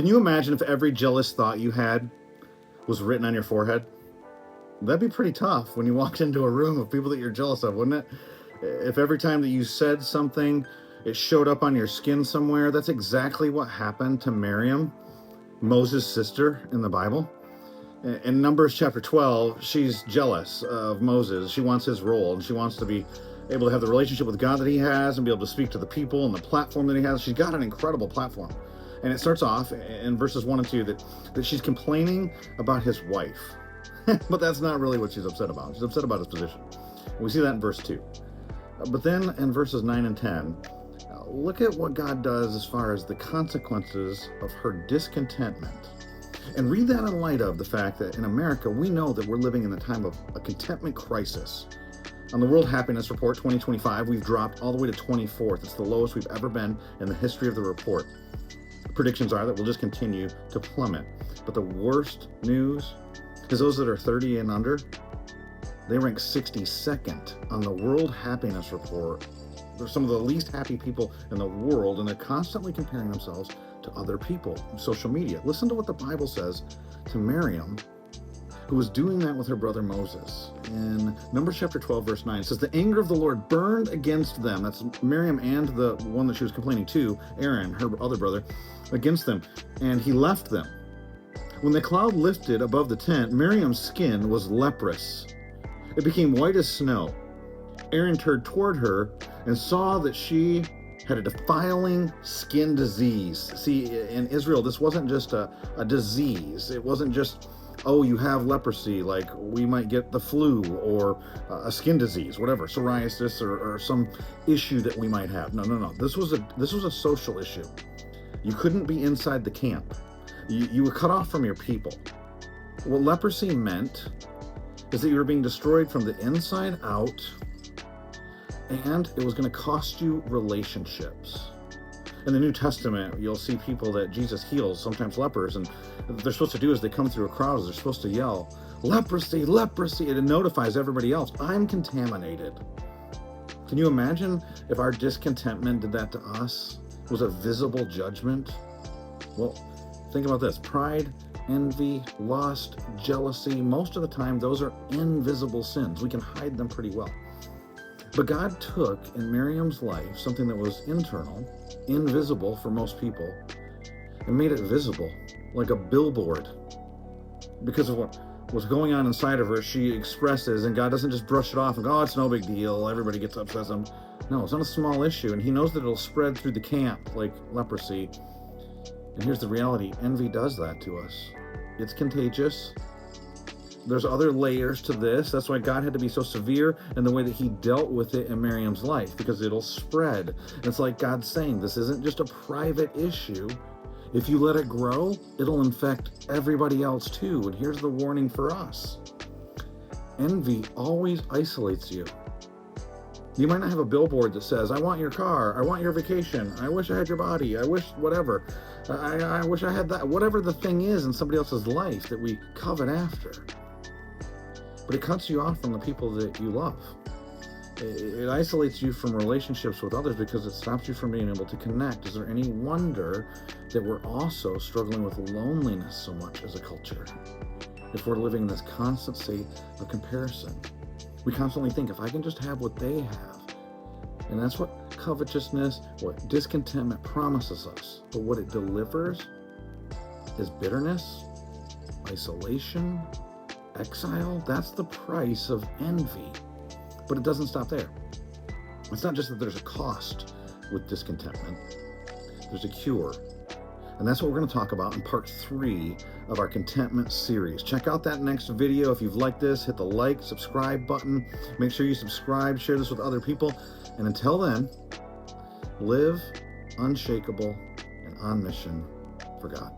Can you imagine if every jealous thought you had was written on your forehead? That'd be pretty tough when you walked into a room of people that you're jealous of, wouldn't it? If every time that you said something, it showed up on your skin somewhere. That's exactly what happened to Miriam, Moses' sister in the Bible. In Numbers chapter 12, she's jealous of Moses. She wants his role, and she wants to be able to have the relationship with God that he has and be able to speak to the people and the platform that he has. She's got an incredible platform. And it starts off in verses 1 and 2 that she's complaining about his wife. But that's not really what she's upset about. She's upset about his position. We see that in verse 2. But then in verses 9 and 10, look at what God does as far as the consequences of her discontentment. And read that in light of the fact that in America, we know that we're living in a time of a contentment crisis. On the World Happiness Report 2025, we've dropped all the way to 24th. It's the lowest we've ever been in the history of the report. Predictions are that we'll just continue to plummet. But the worst news is those that are 30 and under, they rank 62nd on the World Happiness Report. They're some of the least happy people in the world, and they're constantly comparing themselves to other people on social media. Listen to what the Bible says to Miriam, who was doing that with her brother Moses. In Numbers chapter 12, verse 9, it says, "The anger of the Lord burned against them." That's Miriam and the one that she was complaining to, Aaron, her other brother, against them. "And he left them. When the cloud lifted above the tent, Miriam's skin was leprous. It became white as snow. Aaron turned toward her and saw that she had a defiling skin disease." See, in Israel, this wasn't just a disease. It wasn't just, oh, you have leprosy, like we might get the flu or a skin disease, whatever, psoriasis or some issue that we might have. No. This was a social issue. You couldn't be inside the camp. You were cut off from your people. What leprosy meant is that you were being destroyed from the inside out, and it was going to cost you relationships. In the New Testament, you'll see people that Jesus heals, sometimes lepers, and what they're supposed to do is they come through a crowd, is they're supposed to yell, "Leprosy, leprosy," and it notifies everybody else, "I'm contaminated." Can you imagine if our discontentment did that to us? It was a visible judgment? Well, think about this. Pride, envy, lust, jealousy, most of the time, those are invisible sins. We can hide them pretty well. But God took in Miriam's life something that was internal, invisible for most people, and made it visible, like a billboard. Because of what was going on inside of her, she expresses, and God doesn't just brush it off and go, "Oh, it's no big deal, everybody gets upset." No, it's not a small issue, and he knows that it'll spread through the camp like leprosy. And here's the reality, envy does that to us. It's contagious. There's other layers to this. That's why God had to be so severe in the way that he dealt with it in Miriam's life, because it'll spread. It's like God saying, this isn't just a private issue. If you let it grow, it'll infect everybody else too. And here's the warning for us. Envy always isolates you. You might not have a billboard that says, "I want your car, I want your vacation, I wish I had your body, I wish whatever, I wish I had that," whatever the thing is in somebody else's life that we covet after. But it cuts you off from the people that you love. It isolates you from relationships with others because it stops you from being able to connect. Is there any wonder that we're also struggling with loneliness so much as a culture? If we're living in this constant state of comparison, we constantly think, if I can just have what they have. And that's what covetousness, what discontentment promises us. But what it delivers is bitterness, isolation, exile. That's the price of envy. But it doesn't stop there. It's not just that there's a cost with discontentment. There's a cure. And that's what we're going to talk about in part 3 of our contentment series. Check out that next video. If you've liked this, hit the like, subscribe button. Make sure you subscribe, share this with other people. And until then, live unshakable and on mission for God.